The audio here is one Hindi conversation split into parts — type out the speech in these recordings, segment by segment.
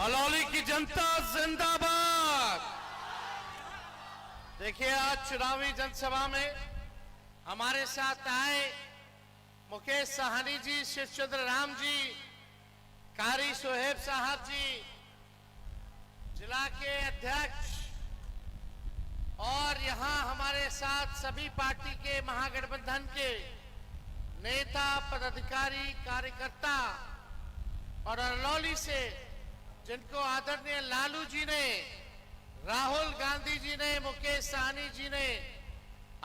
अलौली की जनता जिंदाबाद। देखिए, आज चुनावी जनसभा में हमारे साथ आए मुकेश साहनी जी, शिवचंद्र राम जी, कारी सोहेब साहब जी, जिला के अध्यक्ष, और यहां हमारे साथ सभी पार्टी के महागठबंधन के नेता, पदाधिकारी, कार्यकर्ता, और अलौली से जिनको आदरणीय लालू जी ने, राहुल गांधी जी ने, मुकेश साहनी जी ने,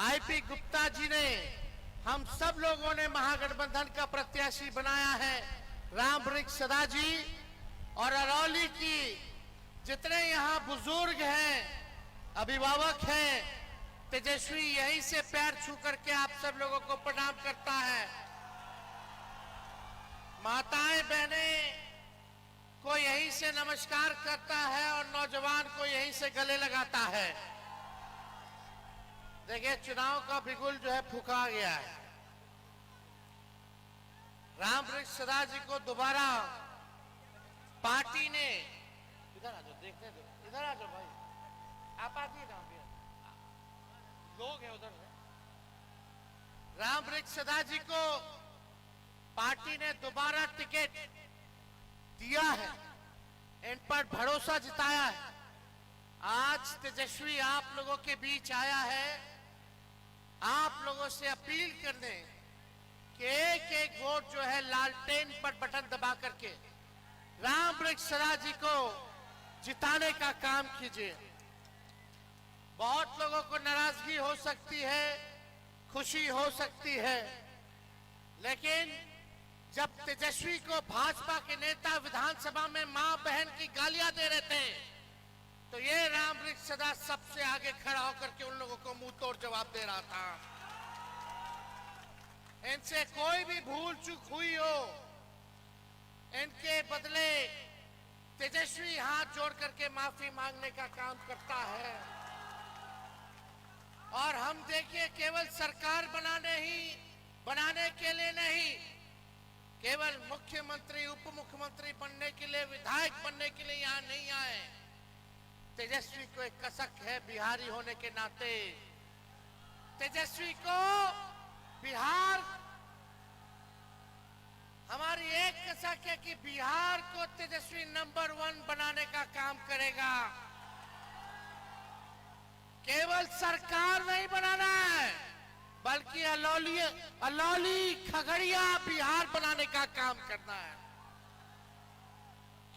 आईपी गुप्ता जी ने, हम सब लोगों ने महागठबंधन का प्रत्याशी बनाया है राम वृक्ष सदा जी। और अलौली की जितने यहाँ बुजुर्ग हैं, अभिभावक हैं, तेजस्वी यहीं से पैर छू करके आप सब लोगों को प्रणाम करता है। माताएं बहनें को यहीं से नमस्कार करता है और नौजवान को यहीं से गले लगाता है। देखिए, चुनाव का बिगुल जो है फूका गया है। राम वृक्ष सदा जी को दोबारा पार्टी ने, इधर आ जाओ, देखने दो, इधर आ जाओ भाई, आप आती ना, लोग हैं उधर। राम वृक्ष सदा जी को पार्टी ने दोबारा टिकट दिया है, इन पर भरोसा जताया है। आज तेजस्वी आप लोगों के बीच आया है आप लोगों से अपील करने कि एक एक वोट जो है लालटेन पर बटन दबा करके राम वृक्ष सदा जी को जिताने का काम कीजिए। बहुत लोगों को नाराजगी हो सकती है, खुशी हो सकती है, लेकिन जब तेजस्वी को भाजपा के नेता विधानसभा में मां बहन की गालियां दे रहे थे, तो ये राम वृक्ष सदा सबसे आगे खड़ा होकर के उन लोगों को मुंह तोड़ जवाब दे रहा था। इनसे कोई भी भूल चूक हुई हो, इनके बदले तेजस्वी हाथ जोड़ करके माफी मांगने का काम करता है। और हम देखिए, केवल सरकार बनाने के लिए नहीं, केवल मुख्यमंत्री, उप मुख्यमंत्री बनने के लिए, विधायक बनने के लिए यहां नहीं आए। तेजस्वी को एक कसक है बिहारी होने के नाते। तेजस्वी को बिहार, हमारी एक कसक है कि बिहार को तेजस्वी नंबर 1 बनाने का काम करेगा। केवल सरकार नहीं बनाना है, बल्कि अलौली, खगड़िया, बिहार बनाने का काम करना है।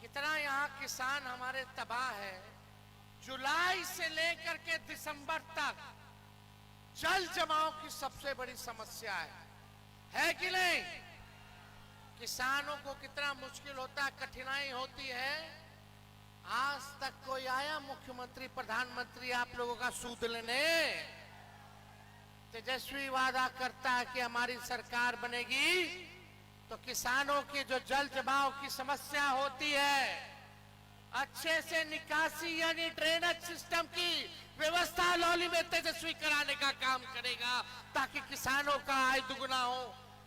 कितना यहाँ किसान हमारे तबाह है। जुलाई से लेकर के दिसंबर तक जल जमाव की सबसे बड़ी समस्या है कि नहीं? किसानों को कितना मुश्किल होता है, कठिनाई होती है। आज तक कोई आया मुख्यमंत्री, प्रधानमंत्री आप लोगों का सूद लेने? तेजस्वी वादा करता है कि हमारी सरकार बनेगी तो किसानों की जो जल जमाव की समस्या होती है, अच्छे से निकासी यानी ड्रेनेज सिस्टम की व्यवस्था अलौली में तेजस्वी कराने का काम करेगा, ताकि किसानों का आय दुगुना हो,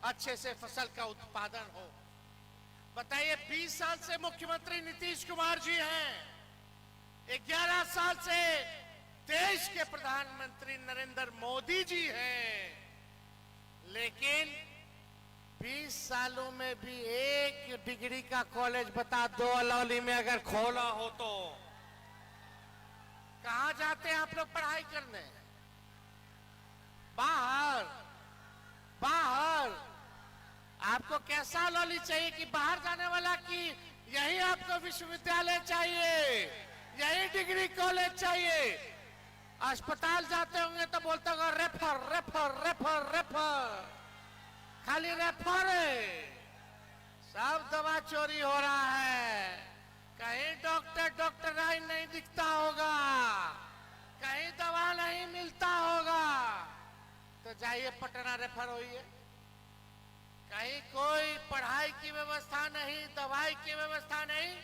अच्छे से फसल का उत्पादन हो। बताइए, 20 साल से मुख्यमंत्री नीतीश कुमार जी हैं, 11 साल से देश के प्रधानमंत्री नरेंद्र मोदी जी हैं, लेकिन 20 सालों में भी एक डिग्री का कॉलेज बता दो अलौली में अगर खोला हो तो कहां जाते हैं आप लोग पढ़ाई करने? बाहर। आपको कैसा अलौली चाहिए कि बाहर जाने वाला, कि यही आपको विश्वविद्यालय चाहिए, यही डिग्री कॉलेज चाहिए? अस्पताल जाते होंगे तो बोलते होगा रेफर रेफर रेफर रेफर, खाली रेफर है, सब दवा चोरी हो रहा है। कहीं डॉक्टर नहीं दिखता होगा, कहीं दवा नहीं मिलता होगा, तो जाइए पटना रेफर होइए। कहीं कोई पढ़ाई की व्यवस्था नहीं, दवाई की व्यवस्था नहीं,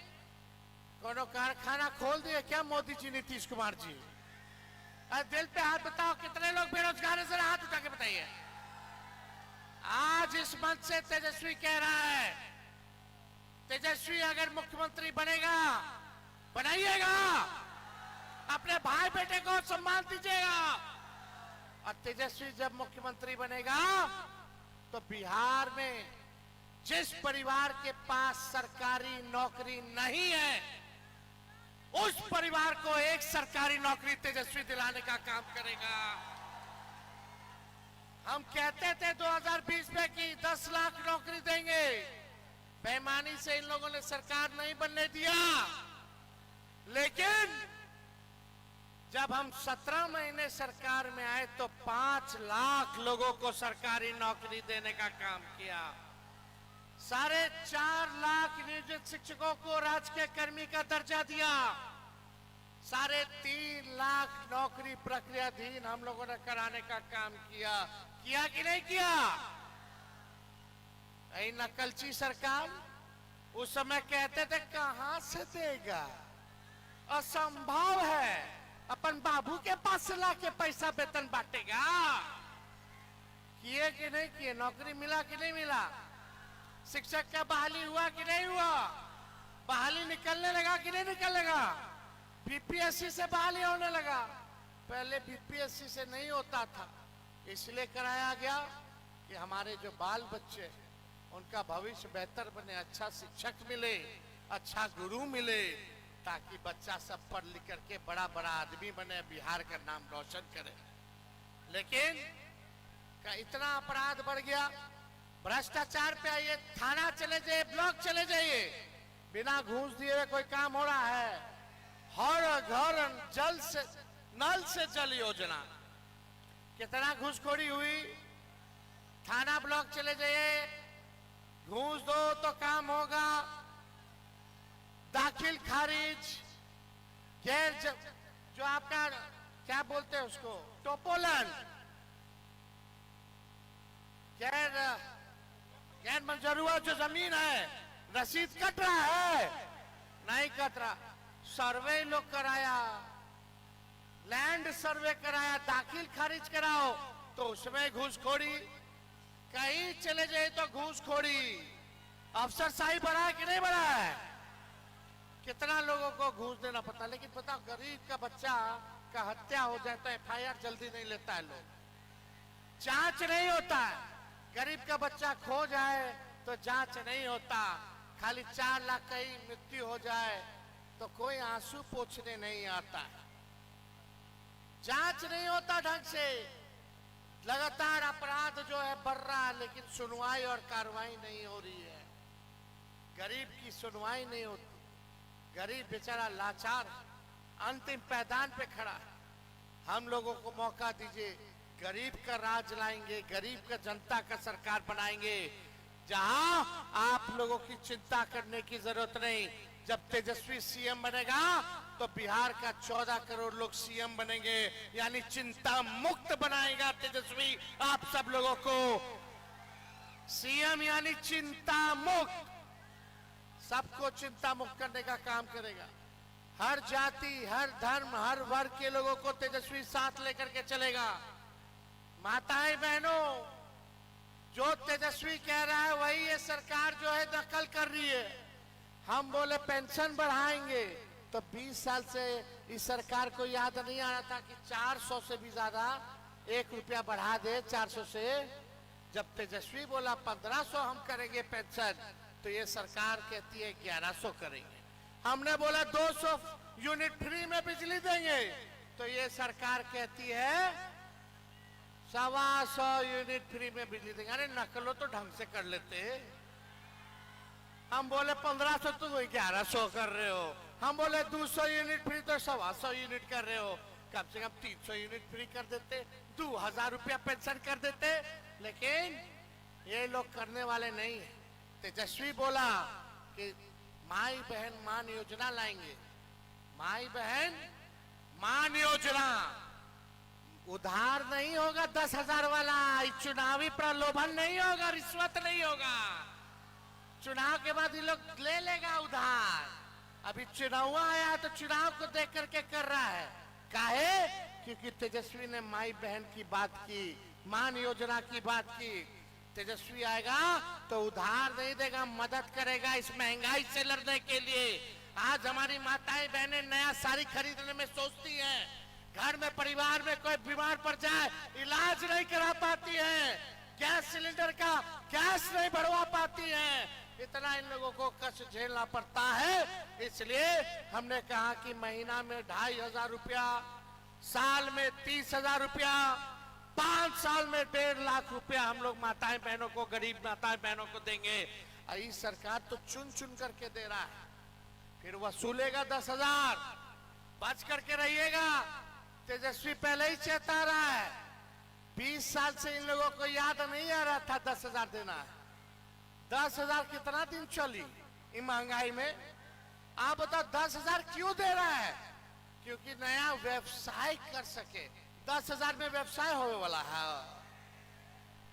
कोनो कारखाना खोल दिए क्या मोदी जी, नीतीश कुमार जी? दिल पे हाथ बताओ, कितने लोग बेरोजगार हैं? जरा हाथ उठा के बताइए। आज इस मंच से तेजस्वी कह रहा है, तेजस्वी अगर मुख्यमंत्री बनेगा बनाइएगा, अपने भाई बेटे को सम्मान दीजिएगा। और तेजस्वी जब मुख्यमंत्री बनेगा तो बिहार में जिस परिवार के पास सरकारी नौकरी नहीं है, उस परिवार को एक सरकारी नौकरी तेजस्वी दिलाने का काम करेगा। हम कहते थे 2020 में कि 10 लाख नौकरी देंगे, बेईमानी से इन लोगों ने सरकार नहीं बनने दिया। लेकिन जब हम 17 महीने सरकार में आए तो 5 लाख लोगों को सरकारी नौकरी देने का काम किया। 4.5 लाख नियोजित शिक्षकों को राजकीय कर्मी का दर्जा दिया। 3.5 लाख नौकरी प्रक्रियाधीन हम लोगों ने कराने का काम किया। किया कि नहीं किया? यही नकलची सरकार उस समय कहते थे कहां से देगा, असंभव है, अपन बाबू के पास से लाके पैसा वेतन बांटेगा। किए कि नहीं किए? नौकरी मिला कि नहीं मिला? शिक्षक का बहाली हुआ कि नहीं हुआ? बहाली निकलने लगा कि नहीं निकलेगा? बीपीएससी से बहाली होने लगा। पहले बीपीएससी से नहीं होता था, इसलिए कराया गया कि हमारे जो बाल बच्चे उनका भविष्य बेहतर बने, अच्छा शिक्षक मिले, अच्छा गुरु मिले, ताकि बच्चा सब पढ़ लिख करके बड़ा बड़ा आदमी बने, बिहार का नाम रोशन करे। लेकिन इतना अपराध बढ़ गया, भ्रष्टाचार पे आइए, थाना चले जाइए, ब्लॉक चले जाइए, बिना घूस दिए हुए कोई काम हो रहा है। हर घर नल से जल योजना, कितना घूसखोरी हुई। थाना ब्लॉक चले जाइए, घूस दो तो काम होगा। दाखिल खारिज, गैर जो आपका क्या बोलते हैं उसको, टोपोलन, गैर मंजूर हुआ जो जमीन है, रसीद कट रहा है, नहीं कट रहा। सर्वे लोग कराया, लैंड सर्वे कराया, दाखिल खारिज कराओ तो उसमें घूसखोरी। कहीं चले जाए तो घूसखोरी। अफसरशाही बढ़ा है कि नहीं बढ़ा है? कितना लोगों को घूस देना पड़ता। लेकिन पता, गरीब का बच्चा का हत्या हो जाए तो एफआईआर जल्दी नहीं लेता है लोग, जांच नहीं होता है। गरीब का बच्चा खो जाए तो जांच नहीं होता। खाली 4 लाख का ही मृत्यु हो जाए तो कोई आंसू पोंछने नहीं आता है, जांच नहीं होता ढंग से। लगातार अपराध जो है बढ़ रहा है, लेकिन सुनवाई और कार्रवाई नहीं हो रही है। गरीब की सुनवाई नहीं होती, गरीब बेचारा लाचार अंतिम पैदान पे खड़ा है। हम लोगों को मौका दीजिए, गरीब का राज लाएंगे, गरीब का जनता का सरकार बनाएंगे, जहां आप लोगों की चिंता करने की जरूरत नहीं। जब तेजस्वी सीएम बनेगा तो बिहार का 14 करोड़ लोग सीएम बनेंगे, यानी चिंता मुक्त बनाएगा तेजस्वी आप सब लोगों को। सीएम यानी चिंता मुक्त, सबको चिंता मुक्त करने का काम करेगा। हर जाति, हर धर्म, हर वर्ग के लोगों को तेजस्वी साथ लेकर के चलेगा। माताएं बहनों, जो तेजस्वी कह रहा है वही ये सरकार जो है नकल कर रही है। हम बोले पेंशन बढ़ाएंगे तो 20 साल से इस सरकार को याद नहीं आ रहा था कि 400 से भी ज्यादा 1 रुपया बढ़ा दे 400 से। जब तेजस्वी बोला 1500 हम करेंगे पेंशन, तो ये सरकार कहती है 1100 करेंगे। हमने बोला 200 यूनिट फ्री में बिजली देंगे, तो ये सरकार कहती है 125 यूनिट फ्री में बिजली देंगे। अरे नकलो तो ढंग से कर लेते हैं। हम बोले 1500 तो 1100 कर रहे हो। हम बोले 200 यूनिट फ्री तो 125 यूनिट कर रहे हो। कम से कम 300 यूनिट फ्री कर देते, 2000 रुपया पेंशन कर देते। लेकिन ये लोग करने वाले नहीं है। तेजस्वी बोला कि माई बहन मान योजना लाएंगे। माई बहन मान योजना उधार नहीं होगा, 10,000 वाला। चुनावी प्रलोभन नहीं होगा, रिश्वत नहीं होगा। चुनाव के बाद ये लोग ले लेगा उधार। अभी चुनाव आया तो चुनाव को देख करके कर रहा है। काहे? क्योंकि तेजस्वी ने माई बहन की बात की, मान योजना की बात की। तेजस्वी आएगा तो उधार नहीं देगा, मदद करेगा इस महंगाई से लड़ने के लिए। आज हमारी माताएं बहनें नया साड़ी खरीदने में सोचती हैं, घर में परिवार में कोई बीमार पड़ जाए इलाज नहीं करा पाती हैं, गैस सिलेंडर का गैस नहीं भरवा पाती हैं, इतना इन लोगों को कष्ट झेलना पड़ता है। इसलिए हमने कहा कि महीना में 2,500 रुपया, साल में 30,000 रुपया, 5 साल में 1.5 लाख रुपया हम लोग माताएं बहनों को, गरीब माताएं बहनों को देंगे। ये सरकार तो चुन चुन करके दे रहा है, फिर वसूलेगा 10,000, बच करके रहिएगा। तेजस्वी पहले ही चेता रहा है, 20 साल से इन लोगों को याद नहीं आ रहा था 10,000 देना है। 10,000 कितना दिन चली इन महंगाई में? आप बताओ 10,000 क्यों दे रहा है? क्योंकि नया व्यवसाय कर सके। 10,000 में व्यवसाय होने वाला है।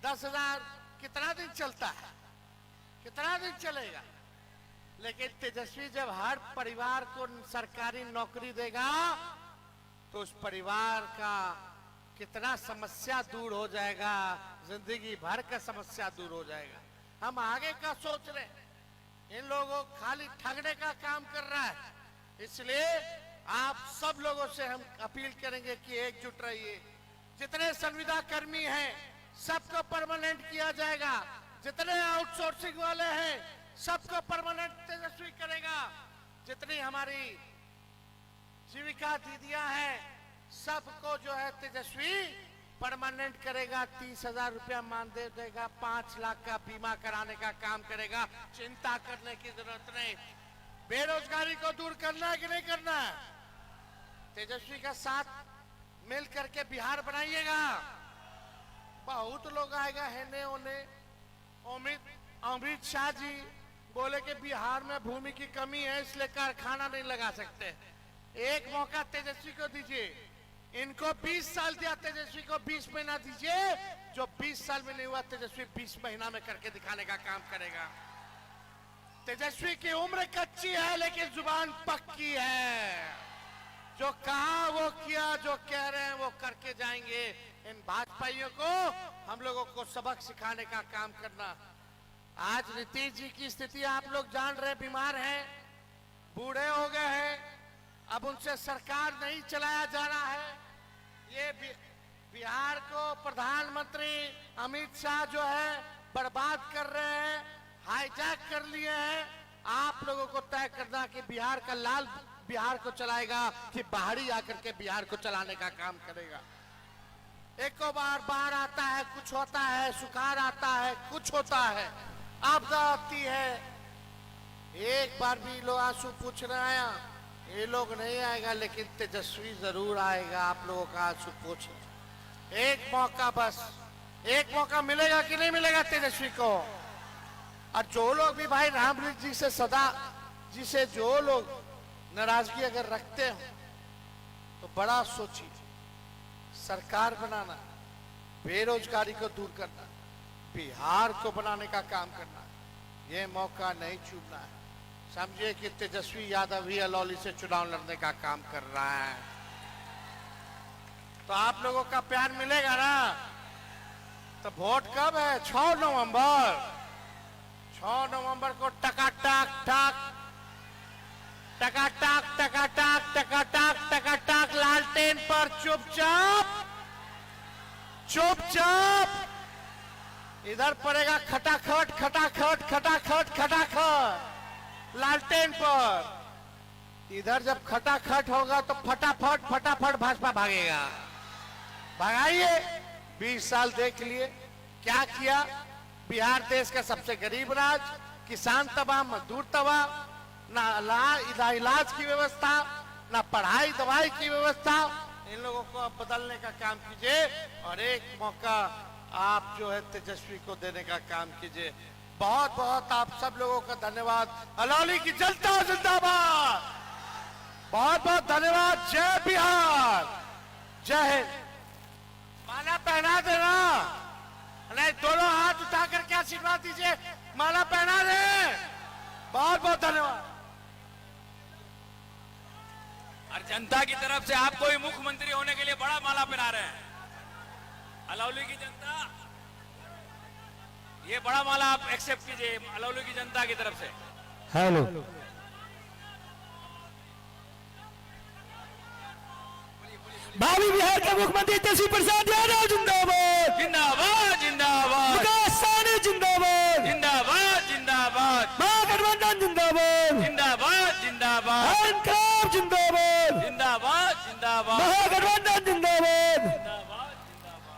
10,000 कितना दिन चलता है? कितना दिन चलेगा? लेकिन तेजस्वी जब हर परिवार को सरकारी नौकरी देगा तो उस परिवार का कितना समस्या दूर हो जाएगा, जिंदगी भर का समस्या दूर हो जाएगा। हम आगे का सोच रहे, इन लोगों को खाली ठगने का काम कर रहा है। इसलिए आप सब लोगों से हम अपील करेंगे कि एकजुट रहिए। जितने संविदा कर्मी हैं सबको परमानेंट किया जाएगा, जितने आउटसोर्सिंग वाले हैं सबको परमानेंट तेजस्वी करेगा, जितनी हमारी जीविका दीदियां हैं सबको जो है तेजस्वी परमानेंट करेगा। 30,000 रुपया मानदेय देगा, 5 लाख का बीमा कराने का काम करेगा। चिंता करने की जरूरत नहीं। बेरोजगारी को दूर करना है कि नहीं करना है? तेजस्वी का साथ मिल करके बिहार बनाइएगा। बहुत लोग आएगा हेने होने। अमित शाह जी बोले कि बिहार में भूमि की कमी है इसलिए कारखाना नहीं लगा सकते। एक मौका तेजस्वी को दीजिए। इनको 20 साल दिया, तेजस्वी को 20 महीना दीजिए। जो 20 साल में नहीं हुआ तेजस्वी 20 महीना में करके दिखाने का काम करेगा। तेजस्वी की उम्र कच्ची है लेकिन जुबान पक्की है। जो कहा वो किया, जो कह रहे हैं वो करके जाएंगे। इन भाजपाइयों को हम लोगों को सबक सिखाने का काम करना। आज नीतीश जी की स्थिति आप लोग जान रहे, बीमार हैं, बूढ़े हो गए हैं, अब उनसे सरकार नहीं चलाया जा रहा है। ये बिहार को प्रधानमंत्री अमित शाह जो है बर्बाद कर रहे हैं, हाईजैक कर लिए हैं। आप लोगों को तय करना कि बिहार का लाल बिहार को चलाएगा कि बाहरी आकर के बिहार को चलाने का काम करेगा। एक बार बाढ़ आता है, कुछ होता है, सुखाड़ आता है, कुछ होता है, आपदा आती है। एक बार भी लोग आंसू पूछ रहे आया, ये लोग नहीं आएगा लेकिन तेजस्वी जरूर आएगा। आप लोगों का आंसू पूछ, एक मौका, बस एक मौका मिलेगा कि नहीं मिलेगा तेजस्वी को? और जो लोग भी भाई रामवृत जी से सदा जी से जो लोग नाराजगी अगर रखते हो तो बड़ा सोचिए। सरकार बनाना, बेरोजगारी को दूर करना, बिहार को बनाने का काम करना, ये मौका नहीं चूकना है। समझिए कि तेजस्वी यादव ही अलौली से चुनाव लड़ने का काम कर रहा है। तो आप लोगों का प्यार मिलेगा ना? तो वोट कब है? 6 नवंबर। 6 नवंबर को टकाटक टक टकाटक टकाटक टकाटक टकाटक लालटेन पर चुपचाप चुपचाप इधर पड़ेगा खटाखट खटाखट खटाखट खटाखट लालटेन पर। इधर जब खटाखट होगा तो फटाफट फटाफट भाजपा भागेगा। भगाइए। 20 साल देख लिए क्या किया। बिहार देश का सबसे गरीब राज्य, किसान तबाह, मजदूर तबाह, ना इलाज की व्यवस्था, ना पढ़ाई दवाई की व्यवस्था। इन लोगों को अब बदलने का काम कीजिए और एक मौका आप जो है तेजस्वी को देने का काम कीजिए। बहुत बहुत आप सब लोगों का धन्यवाद। अलौली की जनता जिंदाबाद। बहुत बहुत धन्यवाद। जय बिहार, जय हिंद। माला पहना देना, नहीं दोनों हाथ उठा करके आशीर्वाद दीजिए। माला पहना दे। बहुत बहुत धन्यवाद। और जनता की तरफ से आपको ही मुख्यमंत्री होने के लिए बड़ा माला पहना रहे हैं। अलौली की जनता, ये बड़ा माला आप एक्सेप्ट कीजिए अलौली की जनता की तरफ से। हेलो, भावी बिहार के मुख्यमंत्री तेजस्वी प्रसाद यादव जिंदाबाद, जिंदाबाद जिंदाबाद विकास सहनी जिंदाबाद, जिंदाबाद जिंदाबाद महागठबंधन जिंदाबाद, जिंदाबाद जिंदाबाद इनकलाब जिंदाबाद, जिंदाबाद जिंदाबाद महागठबंधन जिंदाबाद। जिंदाबाद जिंदाबाद।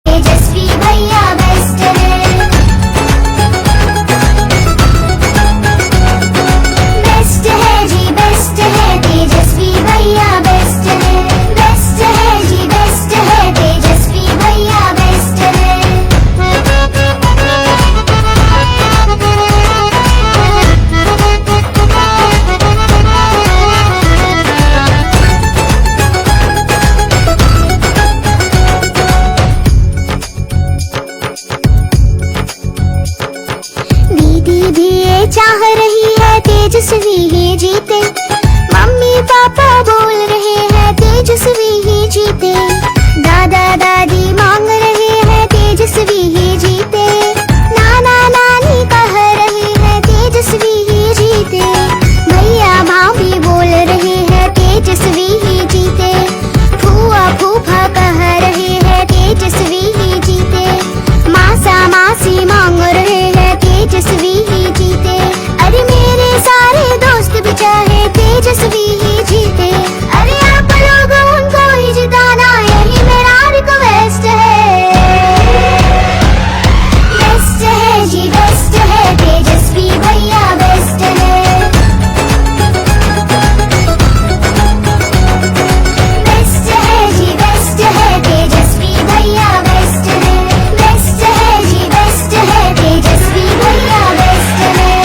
तेजस्वी भैया बेस्ट है, बेस्ट है जी बेस्ट है, तेजस्वी भैया बेस्ट है, बेस्ट है जी बेस्ट है, तेजस्वी भैया बेस्ट है। दीदी भी ये चाह रही है तेजस्वी ही जीते, मम्मी पापा बोल रहे हैं तेजस्वी ही जीते, दादा दादी मांग रहे हैं तेजस्वी ही जीते, नाना नानी कह रहे हैं तेजस्वी ही जीते, भैया भाभी बोल रहे हैं तेजस्वी ही जीते, फूआ फूफा कह रहे हैं तेजस्वी ही जीते, मासा मासी मांग रहे हैं तेजस्वी ही जीते, अरे मेरे सारे दोस्त भी चाहे तेजस्वी ही जीते, अरे आप लोग उनको ही जिताना यही मेरा रिक्वेस्ट है, बेस्ट है जी बेस्ट है, तेजस्वी भैया बेस्ट है, बेस्ट है जी बेस्ट है, तेजस्वी भैया बेस्ट है, बेस्ट है जी बेस्ट है, तेजस्वी भैया बेस्ट है।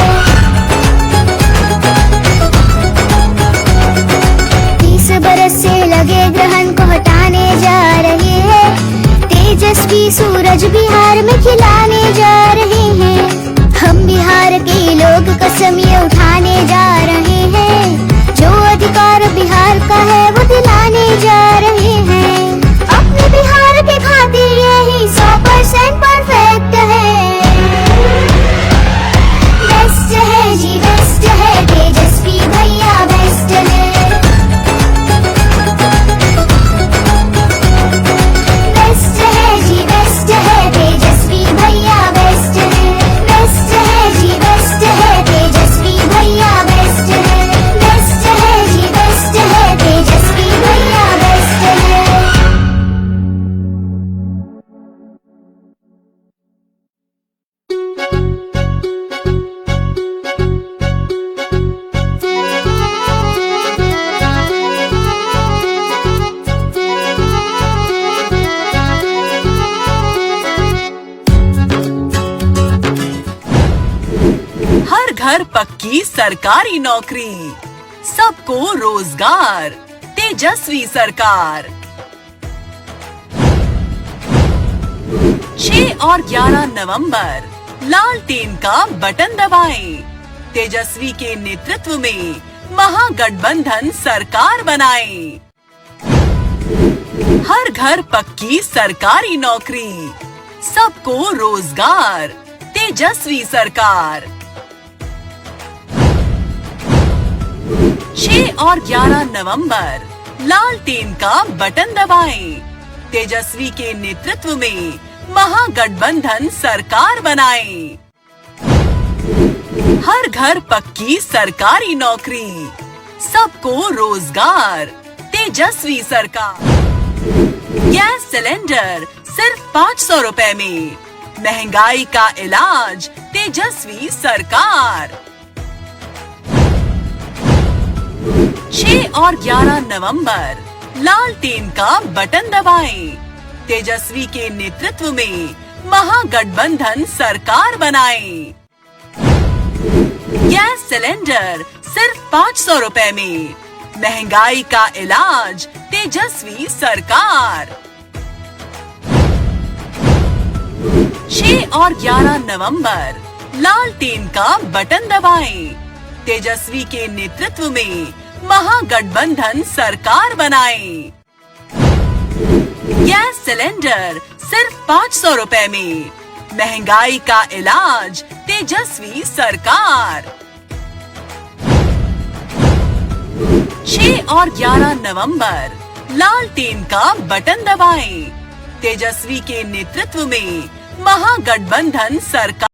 30 बरस से लगे ग्रहण को हटाने जा रहे हैं, तेजस्वी सूरज बिहार में खिलाने जा रहे हैं, हम बिहार के लोग कसम ये उठाने जा रहे हैं, जो अधिकार बिहार का है वो दिलाने जा रहे हैं, अपने बिहार के खातिर यही 100% परफेक्ट है, बेस्ट है जी बेस्ट है, तेजस्वी भैया बेस्ट है, बेस्ट है जी बेस्ट है, तेजस्वी भैया बेस्ट है, बेस्ट है जी बेस्ट है, तेजस्वी भैया बेस्ट है, बेस्ट है जी बेस्ट है, तेजस्वी भैया बेस्ट है। हर घर पक्की सरकारी नौकरी, सबको रोजगार, तेजस्वी सरकार। 6 और 11 नवंबर लालटेन का बटन दबाएं, तेजस्वी के नेतृत्व में महागठबंधन सरकार बनाएं। हर घर पक्की सरकारी नौकरी, सबको रोजगार, तेजस्वी सरकार। 6 और 11 नवंबर लालटेन का बटन दबाएं, तेजस्वी के नेतृत्व में महागठबंधन सरकार बनाएं। हर घर पक्की सरकारी नौकरी, सबको रोजगार, तेजस्वी सरकार। गैस सिलेंडर सिर्फ 500 रुपए में, महंगाई का इलाज, तेजस्वी सरकार। 6 और 11 नवंबर लालटेन का बटन दबाएं, तेजस्वी के नेतृत्व में महागठबंधन सरकार बनाएं। गैस सिलेंडर सिर्फ 500 रुपए में। महंगाई का इलाज तेजस्वी सरकार। 6 और 11 नवंबर लालटेन का बटन दबाएं। तेजस्वी के नेतृत्व में महागठबंधन सरकार बनाएं। गैस सिलेंडर सिर्फ 500 रुपए में। महंगाई का इलाज तेजस्वी सरकार। 6 और 11 नवंबर लालटेन का बटन दबाएं। तेजस्वी के नेतृत्व में महागठबंधन सरकार।